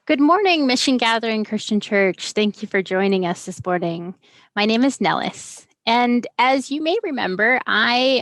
Good morning, Mission Gathering Christian Church. Thank you for joining us this morning. My name is Nellis, and as you may remember, I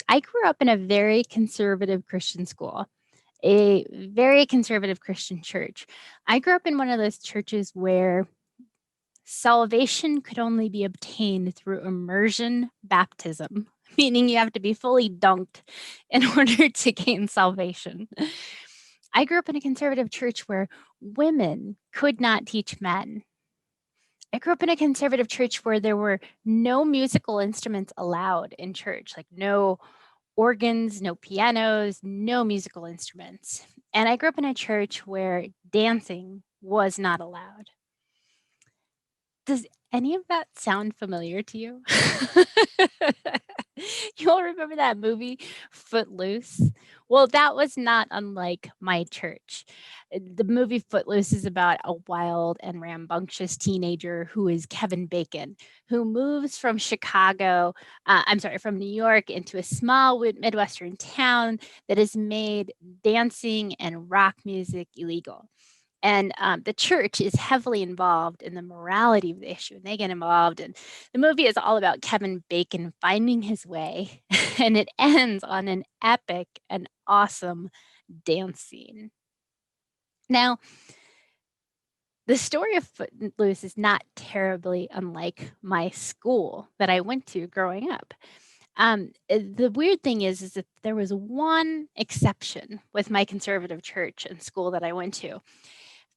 grew up in a very conservative Christian school, a very conservative Christian church. I grew up in one of those churches where salvation could only be obtained through immersion baptism, meaning you have to be fully dunked in order to gain salvation. I grew up in a conservative church where women could not teach men. I grew up in a conservative church where there were no musical instruments allowed in church, like no organs, no pianos, no musical instruments. And I grew up in a church where dancing was not allowed. Does any of that sound familiar to you? You all remember that movie, Footloose? Well, that was not unlike my church. The movie Footloose is about a wild and rambunctious teenager who is Kevin Bacon, who moves from from New York into a small Midwestern town that has made dancing and rock music illegal. And the church is heavily involved in the morality of the issue. And they get involved. And the movie is all about Kevin Bacon finding his way. And it ends on an epic and awesome dance scene. Now, the story of Footloose is not terribly unlike my school that I went to growing up. The weird thing is that there was one exception with my conservative church and school that I went to.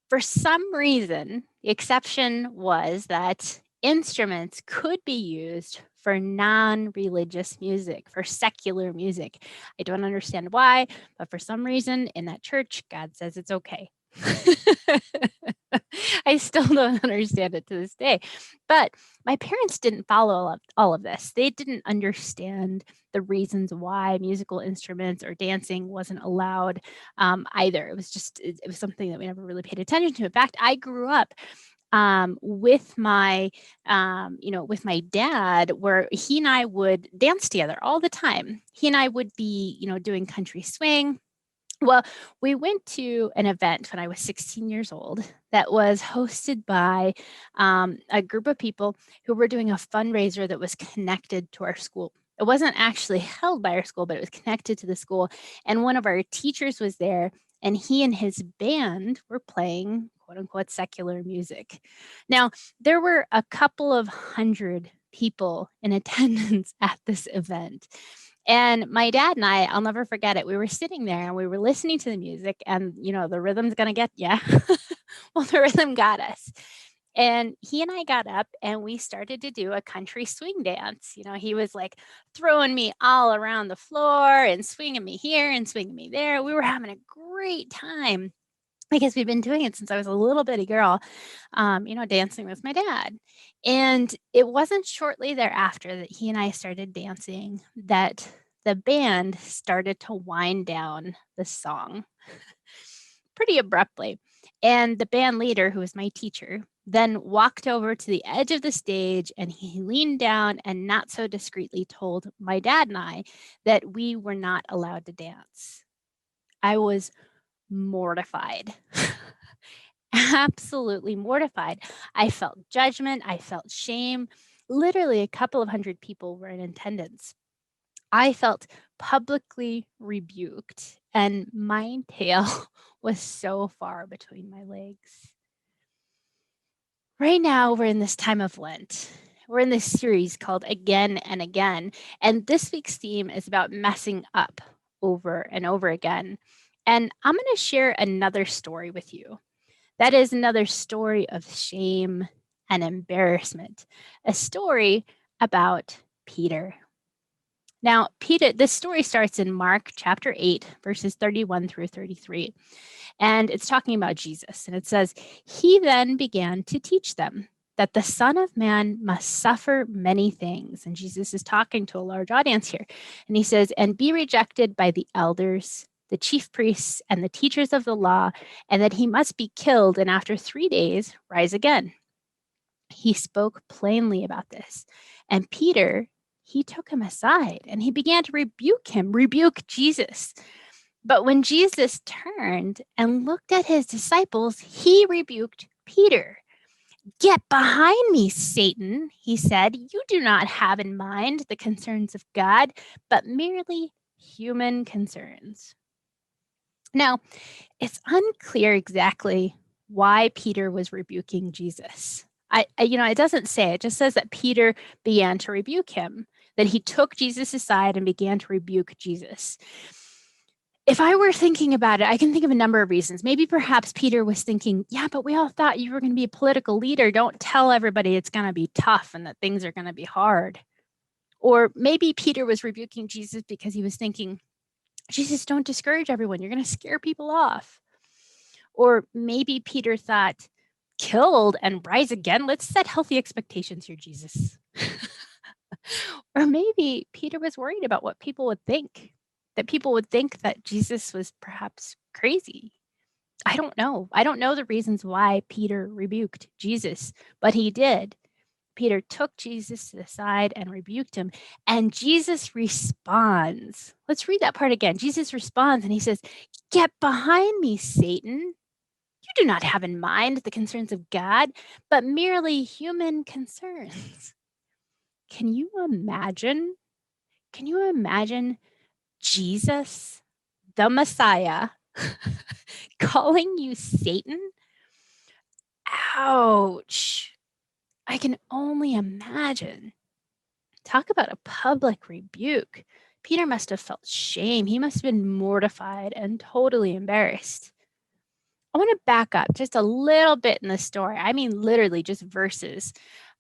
For some reason, the exception was that instruments could be used for non-religious music, for secular music. I don't understand why, but for some reason in that church, God says it's okay. I still don't understand it to this day. But my parents didn't follow all of this. They didn't understand the reasons why musical instruments or dancing wasn't allowed either. It was something that we never really paid attention to. In fact, I grew up with my with my dad, where he and I would dance together all the time. He and I would be doing country swing. Well, we went to an event when I was 16 years old that was hosted by a group of people who were doing a fundraiser that was connected to our school. It wasn't actually held by our school, but it was connected to the school. And one of our teachers was there, and he and his band were playing quote unquote secular music. Now, there were a couple of hundred people in attendance at this event. And my dad and I'll never forget it. We were sitting there and we were listening to the music, and the rhythm's going to get you. Well, the rhythm got us. And he and I got up and we started to do a country swing dance. He was like throwing me all around the floor and swinging me here and swinging me there. We were having a great time because we've been doing it since I was a little bitty girl, dancing with my dad. And it wasn't shortly thereafter that he and I started dancing that the band started to wind down the song pretty abruptly. And the band leader, who was my teacher, then walked over to the edge of the stage and he leaned down and not so discreetly told my dad and I that we were not allowed to dance. I was mortified. Absolutely mortified. I felt judgment. I felt shame. Literally, a couple of hundred people were in attendance. I felt publicly rebuked, and my tail was so far between my legs. Right now, we're in this time of Lent. We're in this series called Again and Again. And this week's theme is about messing up over and over again. And I'm going to share another story with you. That is another story of shame and embarrassment, a story about Peter. Now, this story starts in Mark chapter 8, verses 31 through 33. And it's talking about Jesus. And it says, "He then began to teach them that the Son of Man must suffer many things." And Jesus is talking to a large audience here. And he says, "and be rejected by the elders, the chief priests, and the teachers of the law, and that he must be killed and after 3 days rise again." He spoke plainly about this. And Peter, he took him aside and he began to rebuke Jesus. But when Jesus turned and looked at his disciples, he rebuked Peter. "Get behind me, Satan," he said. "You do not have in mind the concerns of God, but merely human concerns." Now, it's unclear exactly why Peter was rebuking Jesus. It doesn't say. It just says that Peter began to rebuke him, that he took Jesus aside and began to rebuke Jesus. If I were thinking about it, I can think of a number of reasons. Maybe perhaps Peter was thinking, yeah, but we all thought you were going to be a political leader. Don't tell everybody it's going to be tough and that things are going to be hard. Or maybe Peter was rebuking Jesus because he was thinking, Jesus, don't discourage everyone. You're going to scare people off. Or maybe Peter thought, killed and rise again? Let's set healthy expectations here, Jesus. Or maybe Peter was worried about what people would think, that people would think that Jesus was perhaps crazy. I don't know. I don't know the reasons why Peter rebuked Jesus, but he did. Peter took Jesus aside and rebuked him, and Jesus responds. Let's read that part again. Jesus responds and he says, "Get behind me, Satan. You do not have in mind the concerns of God, but merely human concerns." Can you imagine? Can you imagine Jesus, the Messiah, calling you Satan? Ouch. I can only imagine. Talk about a public rebuke. Peter must have felt shame. He must have been mortified and totally embarrassed. I want to back up just a little bit in the story. I mean, literally just verses,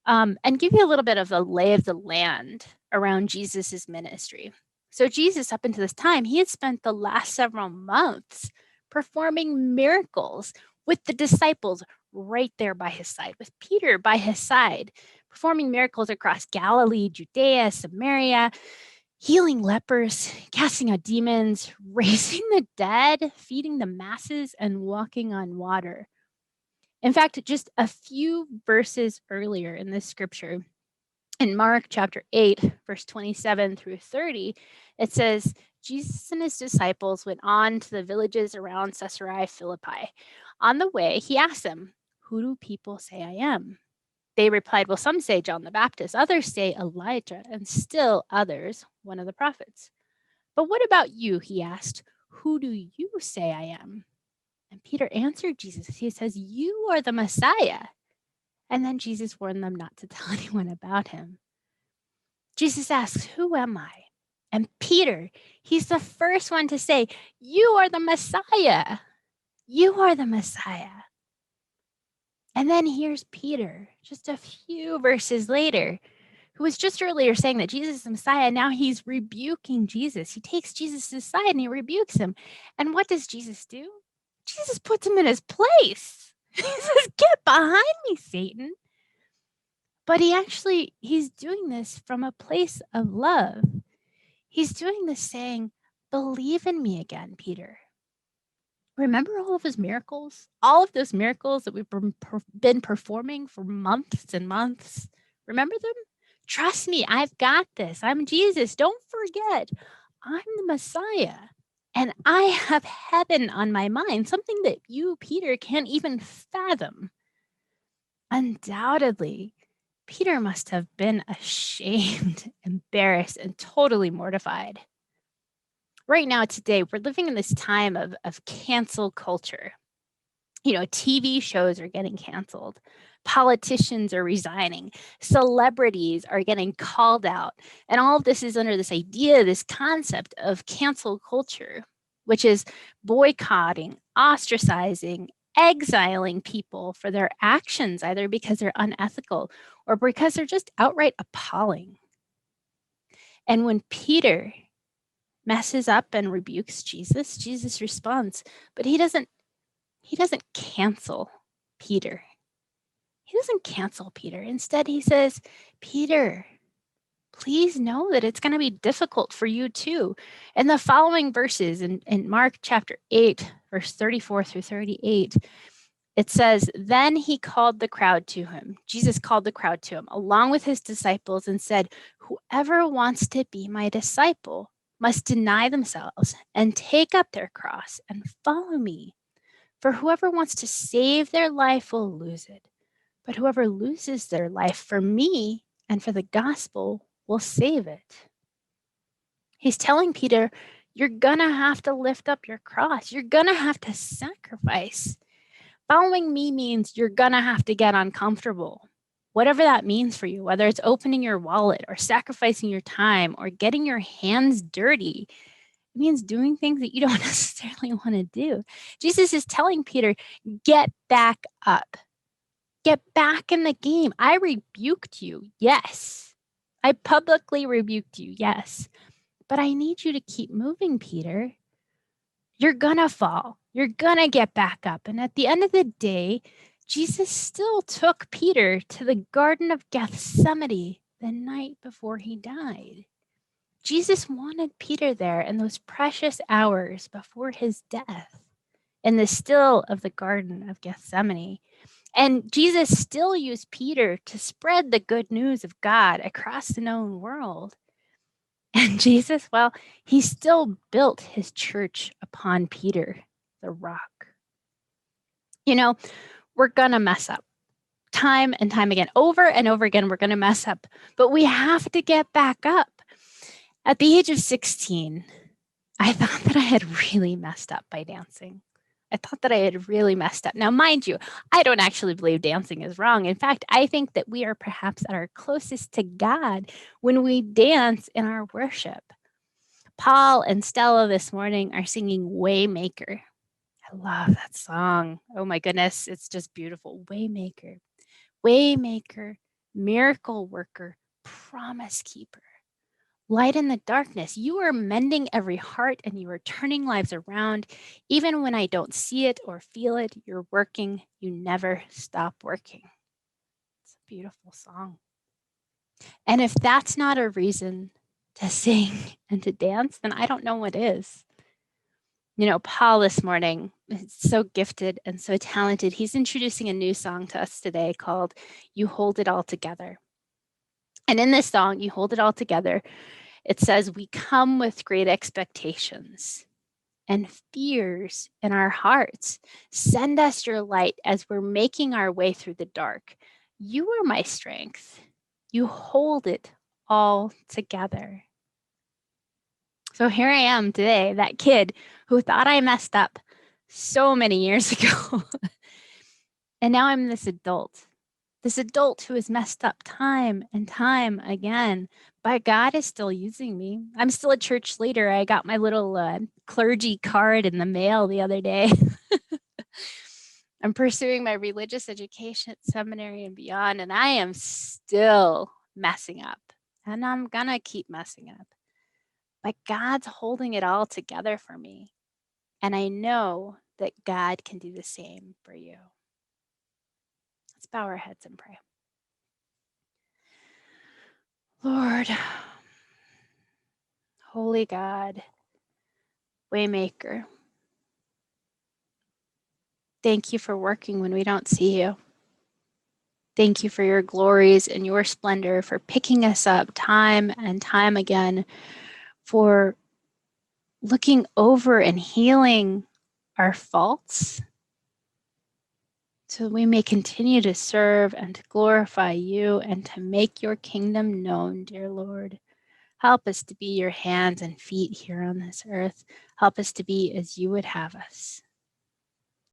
and give you a little bit of the lay of the land around Jesus's ministry. So Jesus, up until this time, he had spent the last several months performing miracles with the disciples right there by his side, with Peter by his side, performing miracles across Galilee, Judea, Samaria, healing lepers, casting out demons, raising the dead, feeding the masses, and walking on water. In fact, just a few verses earlier in this scripture, in Mark chapter 8, verse 27 through 30, it says, Jesus and his disciples went on to the villages around Caesarea Philippi. On the way, he asked them, "Who do people say I am?" They replied, "Well, some say John the Baptist, others say Elijah, and still others, one of the prophets." "But what about you?" he asked. "Who do you say I am?" And Peter answered Jesus. He says, "You are the Messiah." And then Jesus warned them not to tell anyone about him. Jesus asks, "Who am I?" And Peter, he's the first one to say, "You are the Messiah. You are the Messiah." And then here's Peter, just a few verses later, who was just earlier saying that Jesus is the Messiah. Now he's rebuking Jesus. He takes Jesus aside and he rebukes him. And what does Jesus do? Jesus puts him in his place. He says, "Get behind me, Satan." But he's doing this from a place of love. He's doing this saying, "Believe in me again, Peter. Remember all of his miracles? All of those miracles that we've been performing for months and months? Remember them? Trust me, I've got this. I'm Jesus. Don't forget, I'm the Messiah. And I have heaven on my mind, something that you, Peter, can't even fathom." Undoubtedly, Peter must have been ashamed, embarrassed, and totally mortified. Right now, today, we're living in this time of cancel culture. TV shows are getting canceled. Politicians are resigning. Celebrities are getting called out. And all of this is under this idea, this concept of cancel culture, which is boycotting, ostracizing, exiling people for their actions, either because they're unethical or because they're just outright appalling. And when Peter messes up and rebukes Jesus, Jesus responds, but he doesn't cancel Peter. He doesn't cancel Peter. Instead, he says, "Peter, please know that it's going to be difficult for you too." In the following verses, in Mark chapter 8, verse 34 through 38, it says, "Then he called the crowd to him." Jesus called the crowd to him along with his disciples and said, "Whoever wants to be my disciple must deny themselves and take up their cross and follow me. For whoever wants to save their life will lose it, but whoever loses their life for me and for the gospel will save it. He's telling Peter, you're going to have to lift up your cross. You're going to have to sacrifice. Following me means you're going to have to get uncomfortable. Whatever that means for you, whether it's opening your wallet or sacrificing your time or getting your hands dirty, it means doing things that you don't necessarily want to do. Jesus is telling Peter, get back up. Get back in the game. I rebuked you. Yes. I publicly rebuked you. Yes. But I need you to keep moving, Peter. You're going to fall. You're going to get back up. And at the end of the day, Jesus still took Peter to the Garden of Gethsemane the night before he died. Jesus wanted Peter there in those precious hours before his death, in the still of the Garden of Gethsemane. And Jesus still used Peter to spread the good news of God across the known world. And Jesus, well, he still built his church upon Peter, the rock. You know, we're going to mess up time and time again. Over and over again, we're going to mess up. But we have to get back up. At the age of 16, I thought that I had really messed up by dancing. I thought that I had really messed up. Now, mind you, I don't actually believe dancing is wrong. In fact, I think that we are perhaps at our closest to God when we dance in our worship. Paul and Stella this morning are singing Waymaker. I love that song. Oh my goodness, it's just beautiful. Waymaker, Waymaker, miracle worker, promise keeper. Light in the darkness, you are mending every heart and you are turning lives around. Even when I don't see it or feel it, you're working. You never stop working. It's a beautiful song. And if that's not a reason to sing and to dance, then I don't know what is. You know, Paul this morning is so gifted and so talented. He's introducing a new song to us today called You Hold It All Together. And in this song, You Hold It All Together, it says, we come with great expectations and fears in our hearts. Send us your light as we're making our way through the dark. You are my strength. You hold it all together. So here I am today, that kid who thought I messed up so many years ago. And now I'm this adult who has messed up time and time again, but God is still using me. I'm still a church leader. I got my little clergy card in the mail the other day. I'm pursuing my religious education at seminary and beyond, and I am still messing up, and I'm gonna keep messing up. But God's holding it all together for me, and I know that God can do the same for you. Let's bow our heads and pray. Lord, holy God, Waymaker, thank you for working when we don't see you. Thank you for your glories and your splendor, for picking us up time and time again, for looking over and healing our faults so we may continue to serve and to glorify you and to make your kingdom known, dear Lord. Help us to be your hands and feet here on this earth. Help us to be as you would have us.